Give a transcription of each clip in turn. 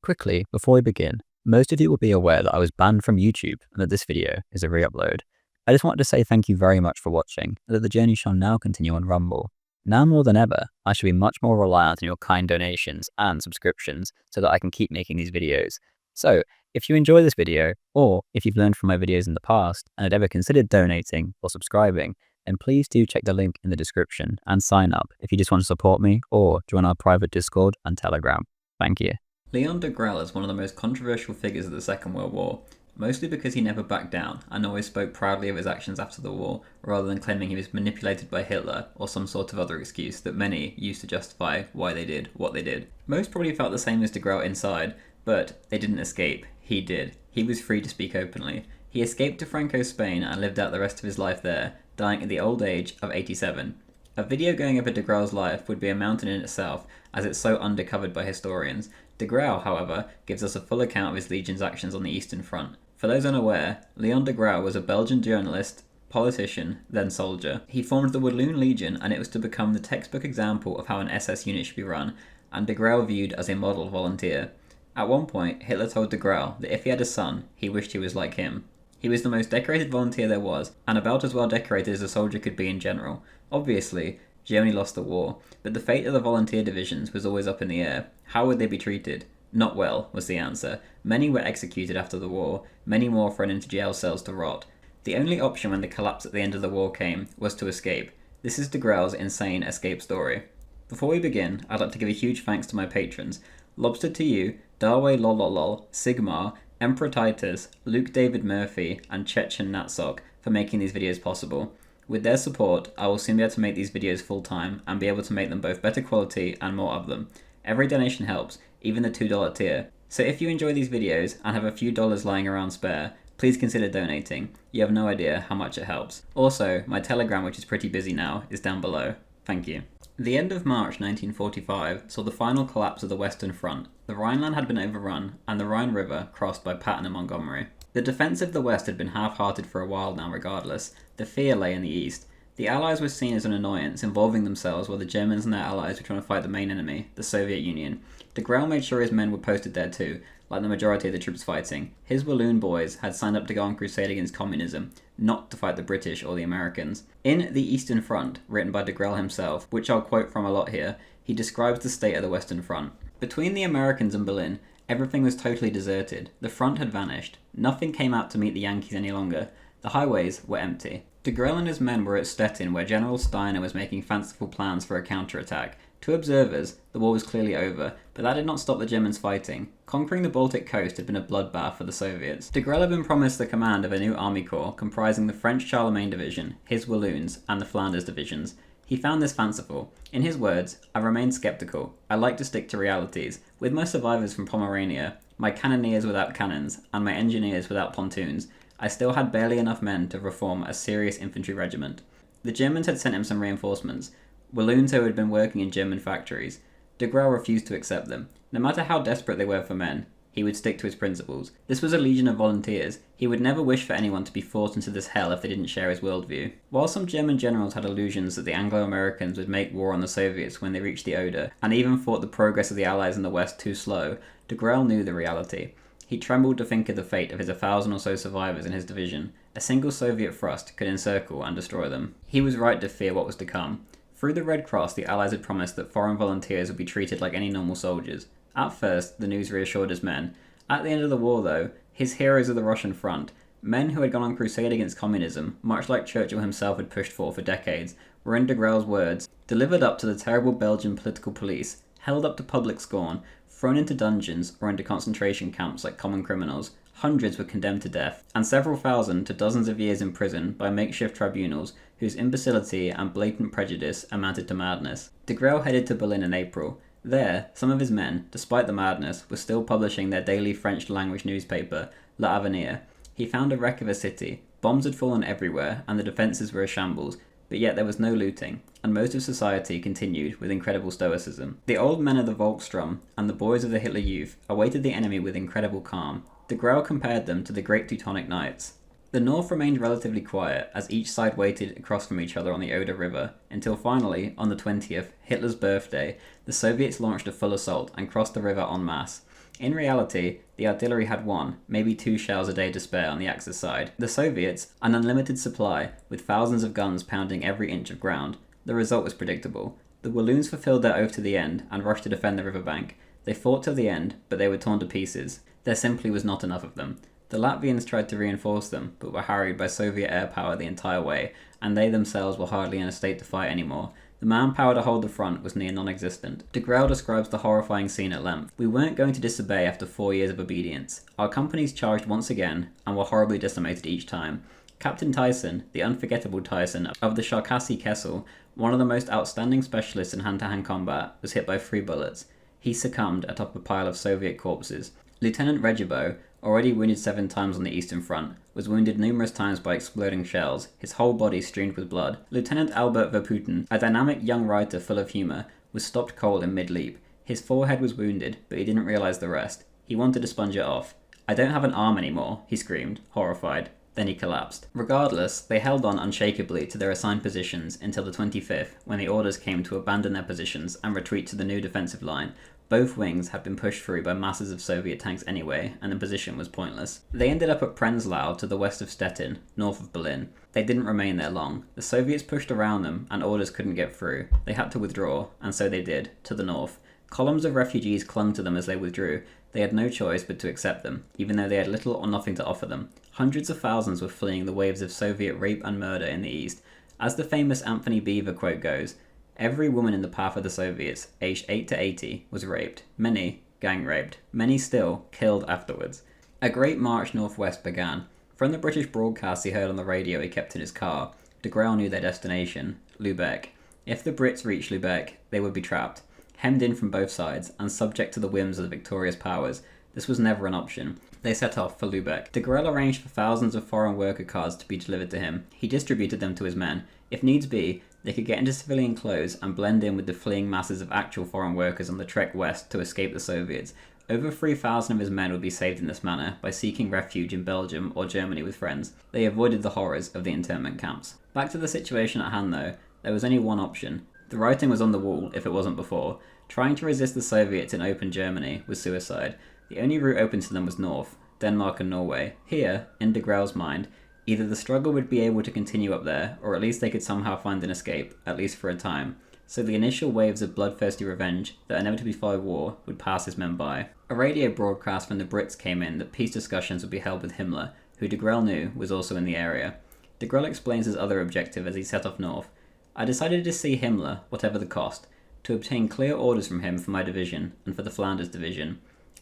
Quickly, before we begin, most of you will be aware that I was banned from YouTube and that this video is a re-upload. I just wanted to say thank you very much for watching and that the journey shall now continue on Rumble. Now more than ever, I should be much more reliant on your kind donations and subscriptions so that I can keep making these videos. So, if you enjoy this video, or if you've learned from my videos in the past and had ever considered donating or subscribing, then please do check the link in the description and sign up if you just want to support me or join our private Discord and Telegram. Thank you. Leon de Grelle is one of the most controversial figures of the Second World War, mostly because he never backed down and always spoke proudly of his actions after the war, rather than claiming he was manipulated by Hitler or some sort of other excuse that many used to justify why they did what they did. Most probably felt the same as de Grelle inside, but they didn't escape. He did. He was free to speak openly. He escaped to Franco's Spain and lived out the rest of his life there, dying at the old age of 87. A video going over de Grelle's life would be a mountain in itself, as it's so undercovered by historians. De Grelle, however, gives us a full account of his legion's actions on the Eastern Front. For those unaware, Leon de Grelle was a Belgian journalist, politician, then soldier. He formed the Walloon Legion, and it was to become the textbook example of how an SS unit should be run, and de Grelle viewed as a model volunteer. At one point, Hitler told de Grelle that if he had a son, he wished he was like him. He was the most decorated volunteer there was, and about as well decorated as a soldier could be in general. Obviously, Germany lost the war, but the fate of the volunteer divisions was always up in the air. How would they be treated? Not well, was the answer. Many were executed after the war, many more thrown into jail cells to rot. The only option when the collapse at the end of the war came was to escape. This is de Grelle's insane escape story. Before we begin, I'd like to give a huge thanks to my patrons. Lobster to You, Darway Lololol, Sigmar, Emperor Titus, Luke David Murphy, and Chechen Natsok for making these videos possible. With their support, I will soon be able to make these videos full time and be able to make them both better quality and more of them. Every donation helps, even the $2 tier. So if you enjoy these videos and have a few dollars lying around spare, please consider donating. You have no idea how much it helps. Also, my Telegram, which is pretty busy now, is down below. Thank you. The end of March 1945 saw the final collapse of the Western Front. The Rhineland had been overrun, and the Rhine River crossed by Patton and Montgomery. The defence of the West had been half-hearted for a while now regardless. The fear lay in the East. The Allies were seen as an annoyance, involving themselves while the Germans and their allies were trying to fight the main enemy, the Soviet Union. De Grelle made sure his men were posted there too, like the majority of the troops fighting. His Walloon boys had signed up to go on crusade against communism, not to fight the British or the Americans. In The Eastern Front, written by de Grelle himself, which I'll quote from a lot here, he describes the state of the Western Front. Between the Americans and Berlin, everything was totally deserted. The front had vanished. Nothing came out to meet the Yankees any longer. The highways were empty. De Grelle and his men were at Stettin, where General Steiner was making fanciful plans for a counterattack. To observers, the war was clearly over, but that did not stop the Germans fighting. Conquering the Baltic coast had been a bloodbath for the Soviets. De Grelle had been promised the command of a new army corps comprising the French Charlemagne Division, his Walloons, and the Flanders Divisions. He found this fanciful. In his words, I remained skeptical. I like to stick to realities. With my survivors from Pomerania, my cannoneers without cannons, and my engineers without pontoons, I still had barely enough men to reform a serious infantry regiment. The Germans had sent him some reinforcements, Walloons who had been working in German factories. De Grelle refused to accept them. No matter how desperate they were for men, he would stick to his principles. This was a legion of volunteers. He would never wish for anyone to be forced into this hell if they didn't share his worldview. While some German generals had illusions that the Anglo-Americans would make war on the Soviets when they reached the Oder, and even thought the progress of the Allies in the West too slow, de Grelle knew the reality. He trembled to think of the fate of his 1,000 or so survivors in his division. A single Soviet thrust could encircle and destroy them. He was right to fear what was to come. Through the Red Cross, the Allies had promised that foreign volunteers would be treated like any normal soldiers. At first, the news reassured his men. At the end of the war, though, his heroes of the Russian front, men who had gone on crusade against communism, much like Churchill himself had pushed for decades, were, in de Grelle's words, delivered up to the terrible Belgian political police, held up to public scorn, thrown into dungeons or into concentration camps like common criminals. Hundreds were condemned to death, and several thousand to dozens of years in prison by makeshift tribunals whose imbecility and blatant prejudice amounted to madness. De Grelle headed to Berlin in April. There, some of his men, despite the madness, were still publishing their daily French-language newspaper, L'Avenir. He found a wreck of a city. Bombs had fallen everywhere, and the defences were a shambles, but yet there was no looting, and most of society continued with incredible stoicism. The old men of the Volkssturm and the boys of the Hitler Youth awaited the enemy with incredible calm. De Grelle compared them to the Great Teutonic Knights. The north remained relatively quiet as each side waited across from each other on the Oder River, until finally, on the 20th, Hitler's birthday, the Soviets launched a full assault and crossed the river en masse. In reality, the artillery had 1, maybe 2 shells a day to spare on the Axis side. The Soviets, an unlimited supply, with thousands of guns pounding every inch of ground. The result was predictable. The Walloons fulfilled their oath to the end and rushed to defend the riverbank. They fought till the end, but they were torn to pieces. There simply was not enough of them. The Latvians tried to reinforce them, but were harried by Soviet air power the entire way, and they themselves were hardly in a state to fight anymore. The manpower to hold the front was near non-existent. De Grelle describes the horrifying scene at length. We weren't going to disobey after 4 years of obedience. Our companies charged once again, and were horribly decimated each time. Captain Tyson, the unforgettable Tyson of the Cherkasy Kessel, one of the most outstanding specialists in hand-to-hand combat, was hit by 3 bullets. He succumbed atop a pile of Soviet corpses. Lieutenant Regibo, already wounded 7 times on the Eastern Front, was wounded numerous times by exploding shells, his whole body streamed with blood. Lieutenant Albert Verputten, a dynamic young writer full of humour, was stopped cold in mid-leap. His forehead was wounded, but he didn't realise the rest. He wanted to sponge it off. "I don't have an arm anymore," he screamed, horrified. Then he collapsed. Regardless, they held on unshakably to their assigned positions until the 25th, when the orders came to abandon their positions and retreat to the new defensive line. Both wings had been pushed through by masses of Soviet tanks anyway, and the position was pointless. They ended up at Prenzlau to the west of Stettin, north of Berlin. They didn't remain there long. The Soviets pushed around them, and orders couldn't get through. They had to withdraw, and so they did, to the north. Columns of refugees clung to them as they withdrew. They had no choice but to accept them, even though they had little or nothing to offer them. Hundreds of thousands were fleeing the waves of Soviet rape and murder in the east. As the famous Anthony Beaver quote goes, "Every woman in the path of the Soviets, aged 8 to 80, was raped. Many, gang raped. Many still, killed afterwards." A great march northwest began. From the British broadcasts he heard on the radio he kept in his car, de Grelle knew their destination, Lubeck. If the Brits reached Lubeck, they would be trapped, hemmed in from both sides, and subject to the whims of the victorious powers. This was never an option. They set off for Lubeck. De Grelle arranged for thousands of foreign worker cards to be delivered to him. He distributed them to his men. If needs be, they could get into civilian clothes and blend in with the fleeing masses of actual foreign workers on the trek west to escape the Soviets. Over 3,000 of his men would be saved in this manner by seeking refuge in Belgium or Germany with friends. They avoided the horrors of the internment camps. Back to the situation at hand though, there was only one option. The writing was on the wall, if it wasn't before. Trying to resist the Soviets in open Germany was suicide. The only route open to them was north, Denmark and Norway. Here, in de Grelle's mind, either the struggle would be able to continue up there, or at least they could somehow find an escape, at least for a time. So the initial waves of bloodthirsty revenge that inevitably followed war would pass his men by. A radio broadcast from the Brits came in that peace discussions would be held with Himmler, who de Grelle knew was also in the area. De Grelle explains his other objective as he set off north. "I decided to see Himmler, whatever the cost, to obtain clear orders from him for my division and for the Flanders division,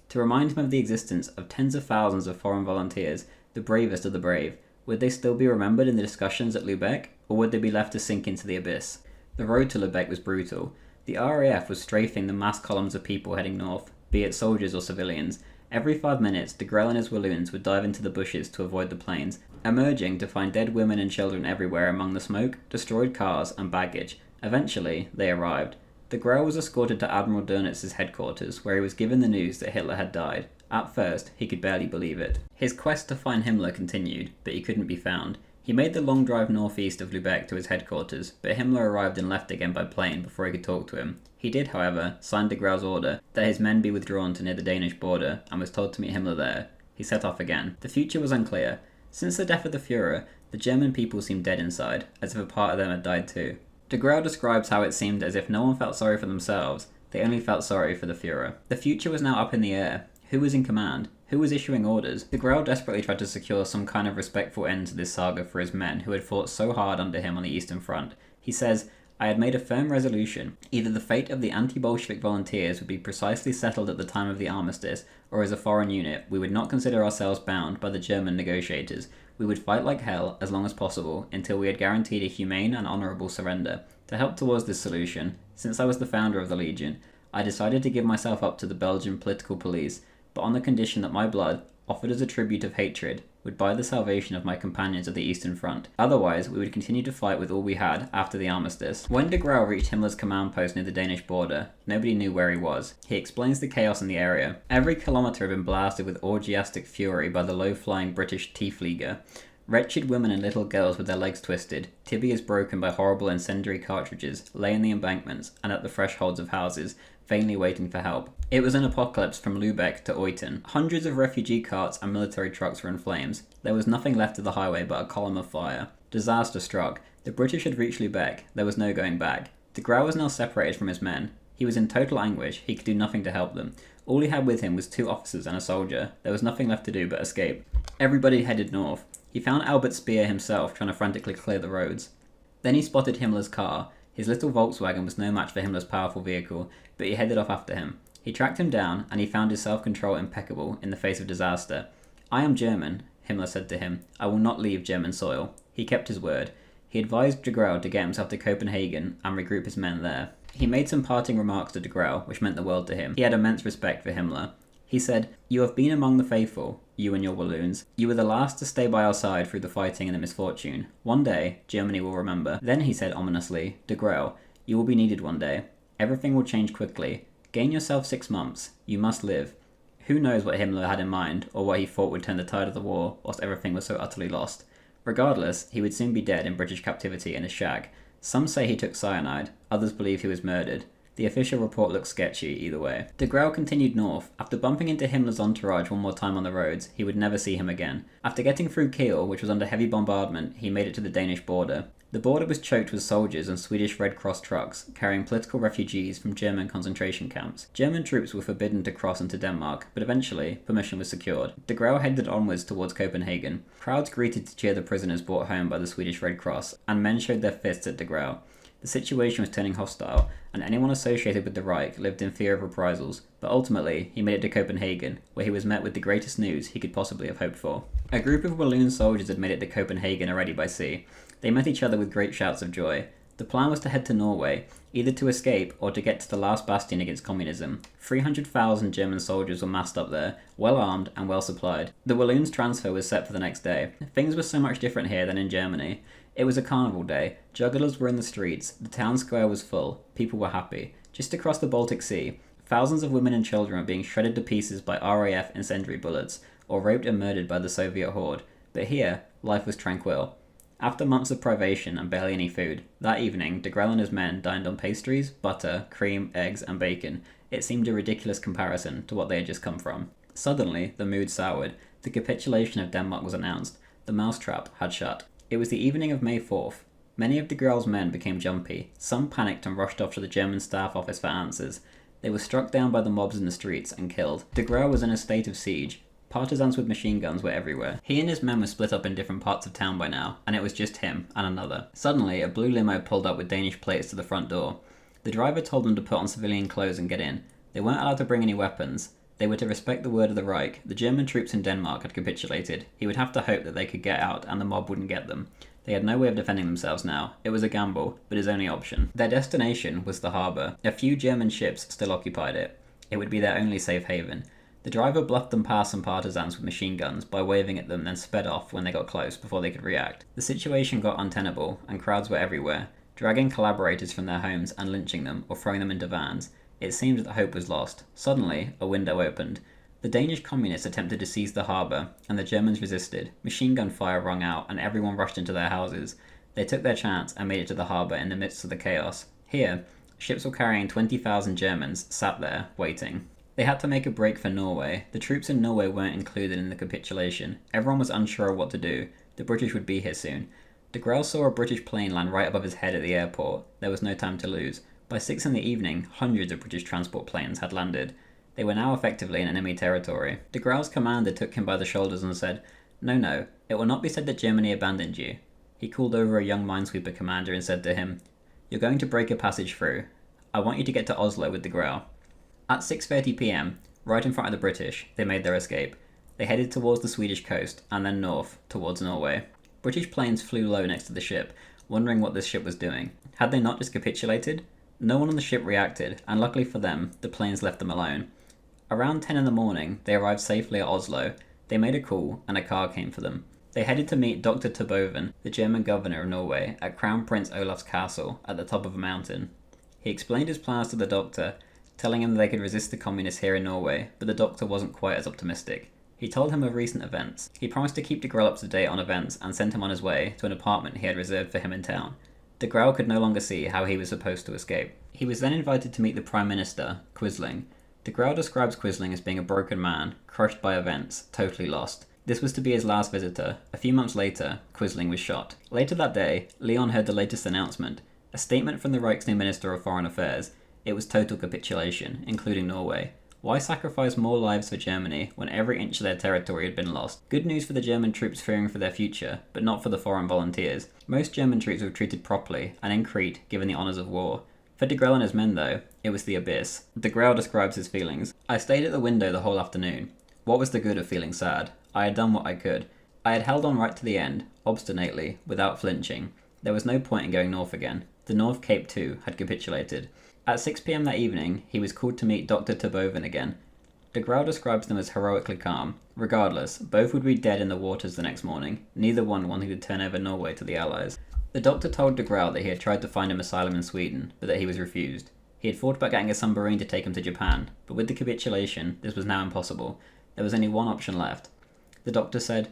to remind him of the existence of tens of thousands of foreign volunteers, the bravest of the brave. Would they still be remembered in the discussions at Lubeck, or would they be left to sink into the abyss?" The road to Lubeck was brutal. The RAF was strafing the mass columns of people heading north, be it soldiers or civilians. Every 5 minutes, de Grelle and his Walloons would dive into the bushes to avoid the plains, emerging to find dead women and children everywhere among the smoke, destroyed cars, and baggage. Eventually, they arrived. De Grelle was escorted to Admiral Dönitz's headquarters, where he was given the news that Hitler had died. At first, he could barely believe it. His quest to find Himmler continued, but he couldn't be found. He made the long drive northeast of Lubeck to his headquarters, but Himmler arrived and left again by plane before he could talk to him. He did, however, sign de Grelle's order that his men be withdrawn to near the Danish border, and was told to meet Himmler there. He set off again. The future was unclear. Since the death of the Führer, the German people seemed dead inside, as if a part of them had died too. De Grelle describes how it seemed as if no one felt sorry for themselves, they only felt sorry for the Führer. The future was now up in the air. Who was in command? Who was issuing orders? De Grelle desperately tried to secure some kind of respectful end to this saga for his men who had fought so hard under him on the Eastern Front. He says, "I had made a firm resolution. Either the fate of the anti-Bolshevik volunteers would be precisely settled at the time of the armistice, or as a foreign unit, we would not consider ourselves bound by the German negotiators. We would fight like hell as long as possible until we had guaranteed a humane and honourable surrender. To help towards this solution, since I was the founder of the Legion, I decided to give myself up to the Belgian political police, but on the condition that my blood, offered as a tribute of hatred, would buy the salvation of my companions at the Eastern Front. Otherwise, we would continue to fight with all we had after the armistice." When de Grelle reached Himmler's command post near the Danish border, nobody knew where he was. He explains the chaos in the area. Every kilometre had been blasted with orgiastic fury by the low-flying British Tiefflieger. Wretched women and little girls with their legs twisted, tibias broken by horrible incendiary cartridges, lay in the embankments and at the thresholds of houses. vainly waiting for help. It was an apocalypse from Lübeck to Oiten. Hundreds of refugee carts and military trucks were in flames. There was nothing left of the highway but a column of fire. Disaster struck. The British had reached Lübeck. There was no going back. De Grauw was now separated from his men. He was in total anguish. He could do nothing to help them. All he had with him was 2 officers and a soldier. There was nothing left to do but escape. Everybody headed north. He found Albert Speer himself trying to frantically clear the roads. Then he spotted Himmler's car. His little Volkswagen was no match for Himmler's powerful vehicle, but he headed off after him. He tracked him down, and he found his self-control impeccable in the face of disaster. "I am German," Himmler said to him. "I will not leave German soil." He kept his word. He advised de Grauw to get himself to Copenhagen and regroup his men there. He made some parting remarks to de Grauw, which meant the world to him. He had immense respect for Himmler. He said, "You have been among the faithful, you and your Walloons. You were the last to stay by our side through the fighting and the misfortune. One day, Germany will remember." Then he said ominously, "De Grauw, you will be needed one day. Everything will change quickly. Gain yourself 6 months. You must live." Who knows what Himmler had in mind, or what he thought would turn the tide of the war, whilst everything was so utterly lost. Regardless, he would soon be dead in British captivity in a shack. Some say he took cyanide, others believe he was murdered. The official report looks sketchy either way. De Grauw continued north. After bumping into Himmler's entourage one more time on the roads, he would never see him again. After getting through Kiel, which was under heavy bombardment, he made it to the Danish border. The border was choked with soldiers and Swedish Red Cross trucks, carrying political refugees from German concentration camps. German troops were forbidden to cross into Denmark, but eventually, permission was secured. De Grauw headed onwards towards Copenhagen. Crowds greeted to cheer the prisoners brought home by the Swedish Red Cross, and men showed their fists at De Grauw. The situation was turning hostile, and anyone associated with the Reich lived in fear of reprisals, but ultimately he made it to Copenhagen, where he was met with the greatest news he could possibly have hoped for. A group of Walloon soldiers had made it to Copenhagen already by sea. They met each other with great shouts of joy. The plan was to head to Norway, either to escape or to get to the last bastion against communism. 300,000 German soldiers were massed up there, well armed and well supplied. The Walloons' transfer was set for the next day. Things were so much different here than in Germany. It was a carnival day. Jugglers were in the streets. The town square was full. People were happy. Just across the Baltic Sea, thousands of women and children were being shredded to pieces by RAF incendiary bullets, or raped and murdered by the Soviet horde. But here, life was tranquil. After months of privation and barely any food, that evening, de Grauw and his men dined on pastries, butter, cream, eggs, and bacon. It seemed a ridiculous comparison to what they had just come from. Suddenly, the mood soured. The capitulation of Denmark was announced. The mousetrap had shut. It was the evening of May 4th. Many of de Grauw's men became jumpy. Some panicked and rushed off to the German staff office for answers. They were struck down by the mobs in the streets and killed. De Grauw was in a state of siege. Partisans with machine guns were everywhere. He and his men were split up in different parts of town by now, and it was just him and another. Suddenly, a blue limo pulled up with Danish plates to the front door. The driver told them to put on civilian clothes and get in. They weren't allowed to bring any weapons. They were to respect the word of the Reich. The German troops in Denmark had capitulated. He would have to hope that they could get out and the mob wouldn't get them. They had no way of defending themselves now. It was a gamble, but his only option. Their destination was the harbour. A few German ships still occupied it. It would be their only safe haven. The driver bluffed them past some partisans with machine guns by waving at them, then sped off when they got close before they could react. The situation got untenable, and crowds were everywhere, dragging collaborators from their homes and lynching them or throwing them into vans. It seemed that hope was lost. Suddenly, a window opened. The Danish communists attempted to seize the harbour, and the Germans resisted. Machine gun fire rung out, and everyone rushed into their houses. They took their chance and made it to the harbour in the midst of the chaos. Here, ships were carrying 20,000 Germans sat there, waiting. They had to make a break for Norway. The troops in Norway weren't included in the capitulation. Everyone was unsure of what to do. The British would be here soon. De Grauw saw a British plane land right above his head at the airport. There was no time to lose. By 6 in the evening, hundreds of British transport planes had landed. They were now effectively in enemy territory. De Grauw's commander took him by the shoulders and said, No, it will not be said that Germany abandoned you." He called over a young minesweeper commander and said to him, "You're going to break a passage through. I want you to get to Oslo with de Grauw." At 6:30 p.m, right in front of the British, they made their escape. They headed towards the Swedish coast, and then north, towards Norway. British planes flew low next to the ship, wondering what this ship was doing. Had they not just capitulated? No one on the ship reacted, and luckily for them, the planes left them alone. Around 10 in the morning, they arrived safely at Oslo. They made a call, and a car came for them. They headed to meet Dr. Terboven, the German governor of Norway, at Crown Prince Olaf's castle at the top of a mountain. He explained his plans to the doctor, telling him that they could resist the communists here in Norway, but the doctor wasn't quite as optimistic. He told him of recent events. He promised to keep de Grauw up to date on events and sent him on his way to an apartment he had reserved for him in town. De Grauw could no longer see how he was supposed to escape. He was then invited to meet the Prime Minister, Quisling. De Grauw describes Quisling as being a broken man, crushed by events, totally lost. This was to be his last visitor. A few months later, Quisling was shot. Later that day, Leon heard the latest announcement, a statement from the Reich's new Minister of Foreign Affairs. It was total capitulation, including Norway. Why sacrifice more lives for Germany when every inch of their territory had been lost? Good news for the German troops fearing for their future, but not for the foreign volunteers. Most German troops were treated properly, and in Crete, given the honours of war. For de Grauw and his men, though, it was the abyss. De Grauw describes his feelings. I stayed at the window the whole afternoon. What was the good of feeling sad? I had done what I could. I had held on right to the end, obstinately, without flinching. There was no point in going north again. The North Cape, too, had capitulated. At 6 p.m. that evening, he was called to meet Dr. Terboven again. De Grauw describes them as heroically calm. Regardless, both would be dead in the waters the next morning, neither one wanting to turn over Norway to the Allies. The doctor told de Grauw that he had tried to find him asylum in Sweden, but that he was refused. He had thought about getting a submarine to take him to Japan, but with the capitulation, this was now impossible. There was only one option left. The doctor said,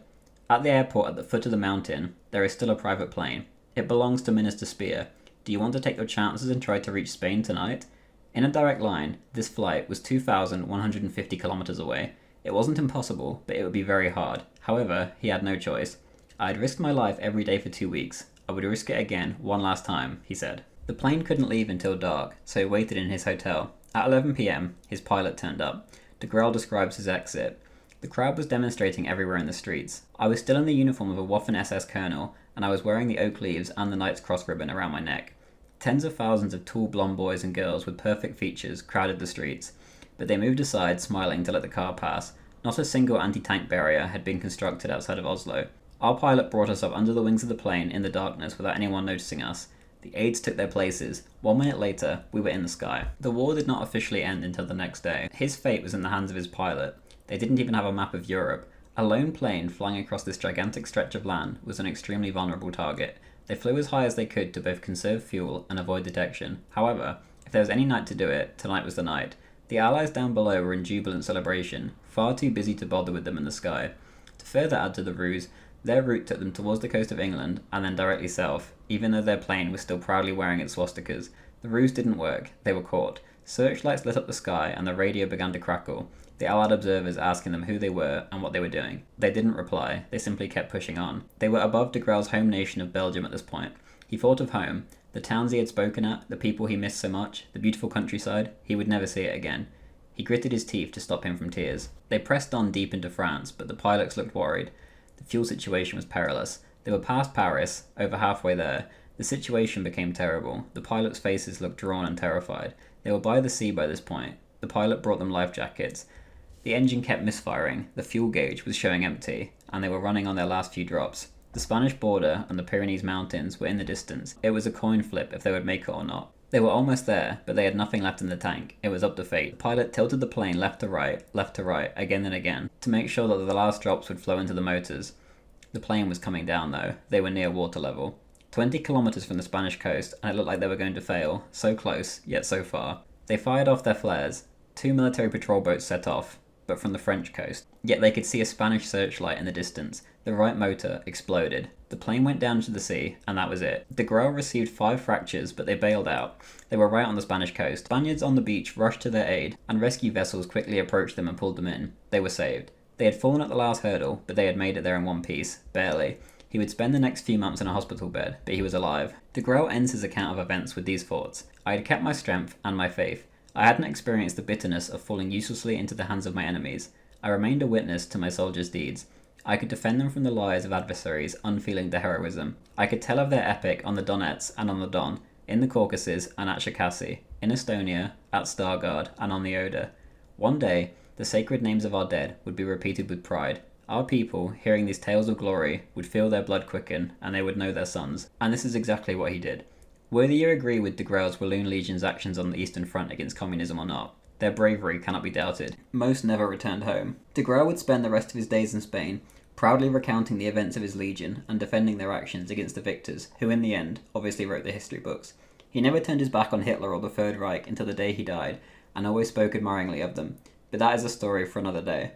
"At the airport at the foot of the mountain, there is still a private plane. It belongs to Minister Speer. Do you want to take your chances and try to reach Spain tonight?" In a direct line, this flight was 2,150 kilometers away. It wasn't impossible, but it would be very hard. However, he had no choice. I had risked my life every day for 2 weeks. I would risk it again, one last time, he said. The plane couldn't leave until dark, so he waited in his hotel. At 11 p.m., his pilot turned up. De Grauw describes his exit. The crowd was demonstrating everywhere in the streets. I was still in the uniform of a Waffen-SS colonel, and I was wearing the oak leaves and the Knight's Cross ribbon around my neck. Tens of thousands of tall blonde boys and girls with perfect features crowded the streets, but they moved aside, smiling to let the car pass. Not a single anti-tank barrier had been constructed outside of Oslo. Our pilot brought us up under the wings of the plane in the darkness without anyone noticing us. The aides took their places. 1 minute later, we were in the sky. The war did not officially end until the next day. His fate was in the hands of his pilot. They didn't even have a map of Europe. A lone plane flying across this gigantic stretch of land was an extremely vulnerable target. They flew as high as they could to both conserve fuel and avoid detection. However, if there was any night to do it, tonight was the night. The Allies down below were in jubilant celebration, far too busy to bother with them in the sky. To further add to the ruse, their route took them towards the coast of England and then directly south, even though their plane was still proudly wearing its swastikas. The ruse didn't work. They were caught. Searchlights lit up the sky and the radio began to crackle, the Allied observers asking them who they were and what they were doing. They didn't reply. They simply kept pushing on. They were above de Grauw's home nation of Belgium at this point. He thought of home, the towns he had spoken at, the people he missed so much, the beautiful countryside. He would never see it again. He gritted his teeth to stop him from tears. They pressed on deep into France, but the pilots looked worried. The fuel situation was perilous. They were past Paris, over halfway there. The situation became terrible. The pilots' faces looked drawn and terrified. They were by the sea by this point. The pilot brought them life jackets. The engine kept misfiring, the fuel gauge was showing empty, and they were running on their last few drops. The Spanish border and the Pyrenees Mountains were in the distance. It was a coin flip if they would make it or not. They were almost there, but they had nothing left in the tank. It was up to fate. The pilot tilted the plane left to right, again and again, to make sure that the last drops would flow into the motors. The plane was coming down though. They were near water level. 20 kilometers from the Spanish coast, and it looked like they were going to fail. So close, yet so far. They fired off their flares. 2 military patrol boats set off, but from the French coast. Yet they could see a Spanish searchlight in the distance. The right motor exploded. The plane went down to the sea, and that was it. De Grauw received 5 fractures, but they bailed out. They were right on the Spanish coast. Spaniards on the beach rushed to their aid, and rescue vessels quickly approached them and pulled them in. They were saved. They had fallen at the last hurdle, but they had made it there in one piece. Barely. He would spend the next few months in a hospital bed, but he was alive. De Grauw ends his account of events with these thoughts. I had kept my strength and my faith. I hadn't experienced the bitterness of falling uselessly into the hands of my enemies. I remained a witness to my soldiers' deeds. I could defend them from the lies of adversaries unfeeling their heroism. I could tell of their epic on the Donets and on the Don, in the Caucasus and at Cherkasy, in Estonia, at Stargard, and on the Oder. One day, the sacred names of our dead would be repeated with pride. Our people, hearing these tales of glory, would feel their blood quicken, and they would know their sons. And this is exactly what he did. Whether you agree with de Grauw's Walloon Legion's actions on the Eastern Front against communism or not, their bravery cannot be doubted. Most never returned home. De Grauw would spend the rest of his days in Spain, proudly recounting the events of his legion and defending their actions against the victors, who in the end obviously wrote the history books. He never turned his back on Hitler or the Third Reich until the day he died, and always spoke admiringly of them. But that is a story for another day.